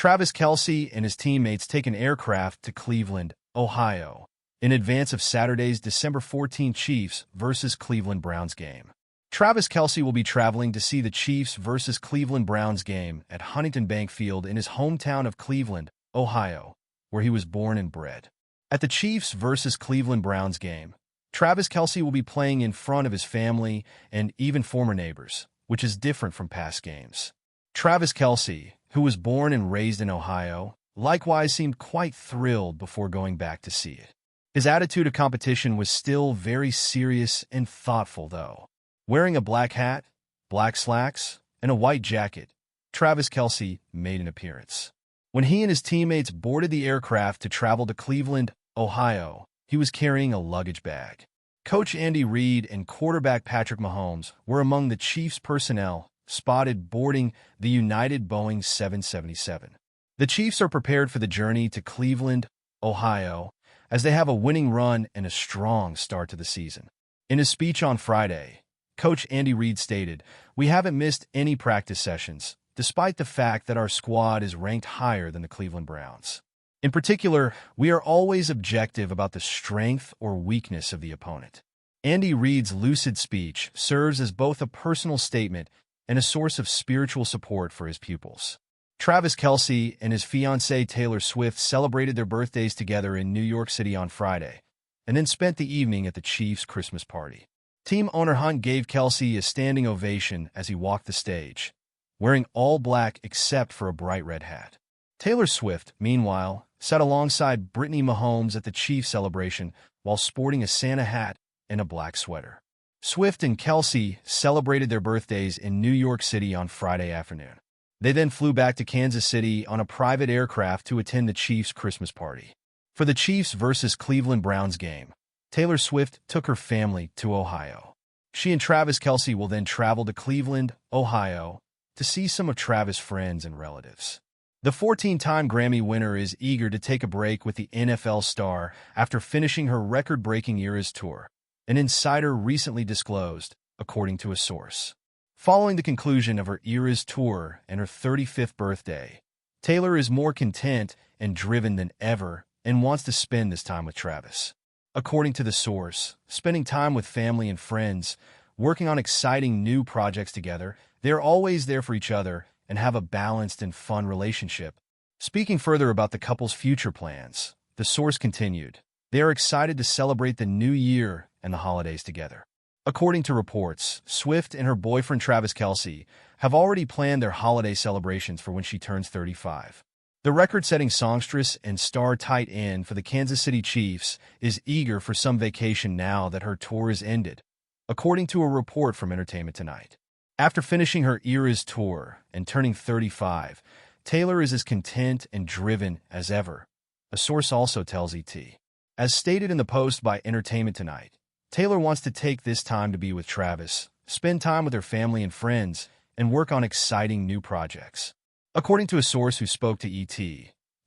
Travis Kelce and his teammates take an aircraft to Cleveland, Ohio, in advance of Saturday's December 14 Chiefs versus Cleveland Browns game. Travis Kelce will be traveling to see the Chiefs versus Cleveland Browns game at Huntington Bank Field in his hometown of Cleveland, Ohio, where he was born and bred. At the Chiefs versus Cleveland Browns game, Travis Kelce will be playing in front of his family and even former neighbors, which is different from past games. Travis Kelce, who was born and raised in Ohio, likewise seemed quite thrilled before going back to see it. His attitude of competition was still very serious and thoughtful, though. Wearing a black hat, black slacks, and a white jacket, Travis Kelce made an appearance. When he and his teammates boarded the aircraft to travel to Cleveland, Ohio, he was carrying a luggage bag. Coach Andy Reid and quarterback Patrick Mahomes were among the Chiefs personnel spotted boarding the United Boeing 777. The Chiefs are prepared for the journey to Cleveland, Ohio, as they have a winning run and a strong start to the season. In his speech on Friday, Coach Andy Reid stated, "We haven't missed any practice sessions, despite the fact that our squad is ranked higher than the Cleveland Browns. In particular, we are always objective about the strength or weakness of the opponent." Andy Reid's lucid speech serves as both a personal statement and a source of spiritual support for his pupils. Travis Kelce and his fiancée Taylor Swift celebrated their birthdays together in New York City on Friday, and then spent the evening at the Chiefs' Christmas party. Team owner Hunt gave Kelce a standing ovation as he walked the stage, wearing all black except for a bright red hat. Taylor Swift, meanwhile, sat alongside Brittany Mahomes at the Chiefs celebration while sporting a Santa hat and a black sweater. Swift and Kelce celebrated their birthdays in New York City on Friday afternoon. They then flew back to Kansas City on a private aircraft to attend the Chiefs' Christmas party. For the Chiefs versus Cleveland Browns game, Taylor Swift took her family to Ohio. She and Travis Kelce will then travel to Cleveland, Ohio, to see some of Travis' friends and relatives. The 14-time Grammy winner is eager to take a break with the NFL star after finishing her record-breaking Eras tour, an insider recently disclosed, according to a source. Following the conclusion of her Eras tour and her 35th birthday, Taylor is more content and driven than ever and wants to spend this time with Travis. According to the source, spending time with family and friends, working on exciting new projects together, they are always there for each other and have a balanced and fun relationship. Speaking further about the couple's future plans, the source continued, "They are excited to celebrate the new year and the holidays together." According to reports, Swift and her boyfriend Travis Kelce have already planned their holiday celebrations for when she turns 35. The record-setting songstress and star tight end for the Kansas City Chiefs is eager for some vacation now that her tour is ended, according to a report from Entertainment Tonight. After finishing her Eras tour and turning 35, Taylor is as content and driven as ever, a source also tells ET. As stated in the post by Entertainment Tonight, Taylor wants to take this time to be with Travis, spend time with her family and friends, and work on exciting new projects. According to a source who spoke to ET,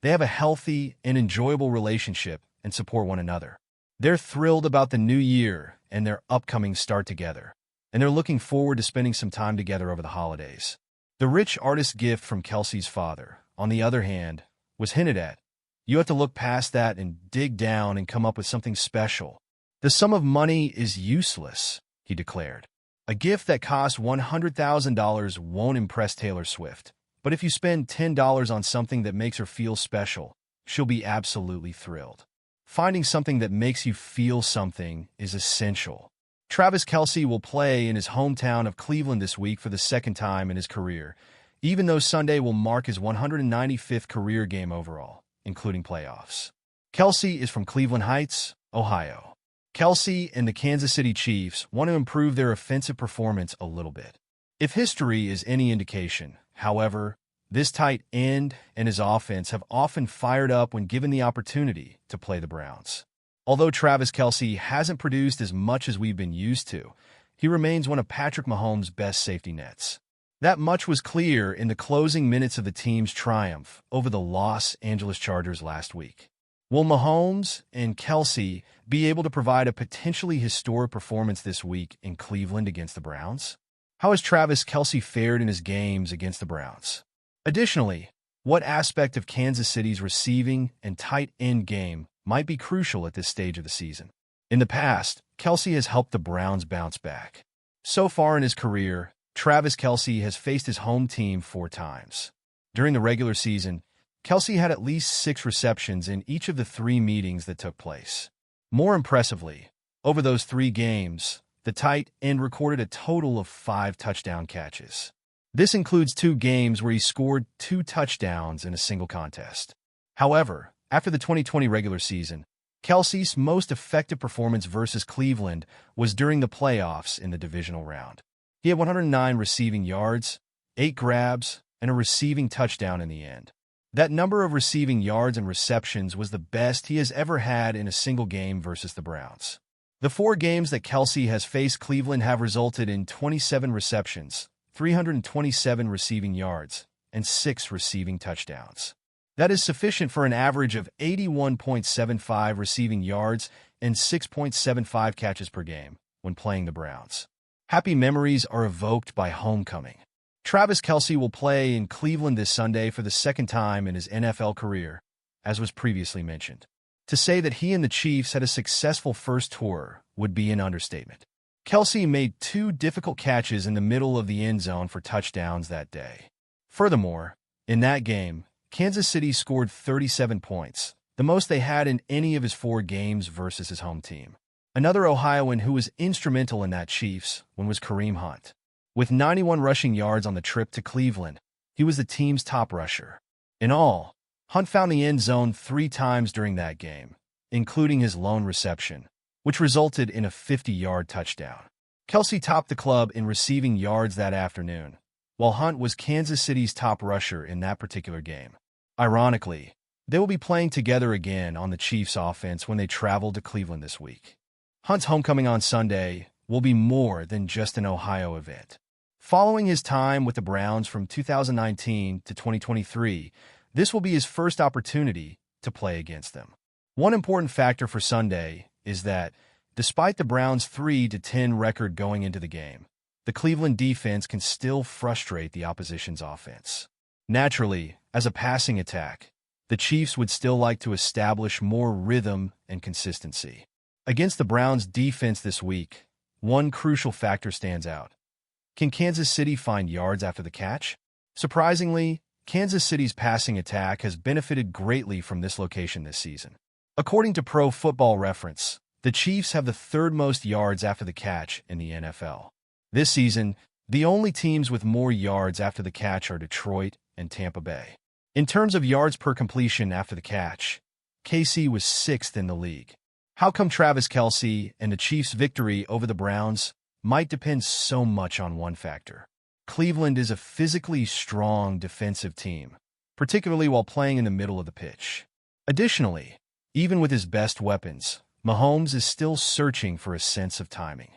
they have a healthy and enjoyable relationship and support one another. They're thrilled about the new year and their upcoming start together, and they're looking forward to spending some time together over the holidays. The rich artist gift from Kelce's father, on the other hand, was hinted at. "You have to look past that and dig down and come up with something special. The sum of money is useless," he declared. A gift that costs $100,000 won't impress Taylor Swift. But if you spend $10 on something that makes her feel special, she'll be absolutely thrilled. Finding something that makes you feel something is essential. Travis Kelce will play in his hometown of Cleveland this week for the second time in his career, even though Sunday will mark his 195th career game overall, including playoffs. Kelce is from Cleveland Heights, Ohio. Kelce and the Kansas City Chiefs want to improve their offensive performance a little bit. If history is any indication, however, this tight end and his offense have often fired up when given the opportunity to play the Browns. Although Travis Kelce hasn't produced as much as we've been used to, he remains one of Patrick Mahomes' best safety nets. That much was clear in the closing minutes of the team's triumph over the Los Angeles Chargers last week. Will Mahomes and Kelce be able to provide a potentially historic performance this week in Cleveland against the Browns? How has Travis Kelce fared in his games against the Browns? Additionally, What aspect of Kansas City's receiving and tight end game might be crucial at this stage of the season? In the past, Kelce has helped the Browns bounce back. So far in his career, Travis Kelce has faced his home team 4 times. During the regular season, Kelce had at least 6 receptions in each of the 3 meetings that took place. More impressively, over those 3 games, the tight end recorded a total of 5 touchdown catches. This includes 2 games where he scored 2 touchdowns in a single contest. However, after the 2020 regular season, Kelce's most effective performance versus Cleveland was during the playoffs in the divisional round. He had 109 receiving yards, 8 grabs, and a receiving touchdown in the end. That number of receiving yards and receptions was the best he has ever had in a single game versus the Browns. The 4 games that Kelce has faced Cleveland have resulted in 27 receptions, 327 receiving yards, and 6 receiving touchdowns. That is sufficient for an average of 81.75 receiving yards and 6.75 catches per game when playing the Browns. Happy memories are evoked by homecoming. Travis Kelce will play in Cleveland this Sunday for the 2nd time in his NFL career, as was previously mentioned. To say that he and the Chiefs had a successful first tour would be an understatement. Kelce made 2 difficult catches in the middle of the end zone for touchdowns that day. Furthermore, in that game, Kansas City scored 37 points, the most they had in any of his 4 games versus his home team. Another Ohioan who was instrumental in that Chiefs win was Kareem Hunt. With 91 rushing yards on the trip to Cleveland, he was the team's top rusher. In all, Hunt found the end zone 3 times during that game, including his lone reception, which resulted in a 50-yard touchdown. Kelce topped the club in receiving yards that afternoon, while Hunt was Kansas City's top rusher in that particular game. Ironically, they will be playing together again on the Chiefs' offense when they travel to Cleveland this week. Hunt's homecoming on Sunday will be more than just an Ohio event. Following his time with the Browns from 2019 to 2023, this will be his first opportunity to play against them. One important factor for Sunday is that, despite the Browns' 3-10 record going into the game, the Cleveland defense can still frustrate the opposition's offense. Naturally, as a passing attack, the Chiefs would still like to establish more rhythm and consistency. Against the Browns' defense this week, one crucial factor stands out. Can Kansas City find yards after the catch? Surprisingly, Kansas City's passing attack has benefited greatly from this location this season. According to Pro Football Reference, the Chiefs have the 3rd most yards after the catch in the NFL. This season, the only teams with more yards after the catch are Detroit and Tampa Bay. In terms of yards per completion after the catch, KC was 6th in the league. How come Travis Kelce and the Chiefs' victory over the Browns might depend so much on one factor? Cleveland is a physically strong defensive team, particularly while playing in the middle of the pitch. Additionally, even with his best weapons, Mahomes is still searching for a sense of timing.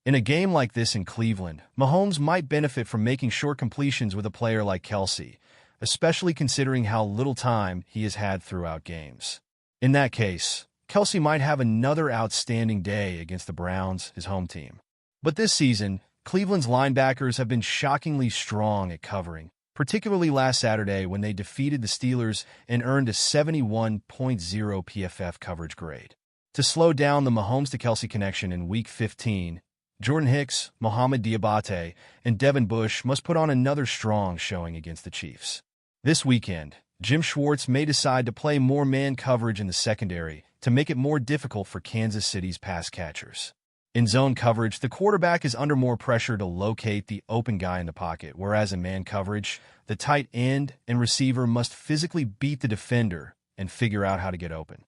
In a game like this in Cleveland, Mahomes might benefit from making short completions with a player like Kelce, especially considering how little time he has had throughout games. In that case, Kelce might have another outstanding day against the Browns, his home team. But this season, Cleveland's linebackers have been shockingly strong at covering, particularly last Saturday when they defeated the Steelers and earned a 71.0 PFF coverage grade. To slow down the Mahomes to Kelce connection in Week 15, Jordan Hicks, Mohamed Diabate, and Devin Bush must put on another strong showing against the Chiefs. This weekend, Jim Schwartz may decide to play more man coverage in the secondary to make it more difficult for Kansas City's pass catchers. In zone coverage, the quarterback is under more pressure to locate the open guy in the pocket, whereas in man coverage, the tight end and receiver must physically beat the defender and figure out how to get open.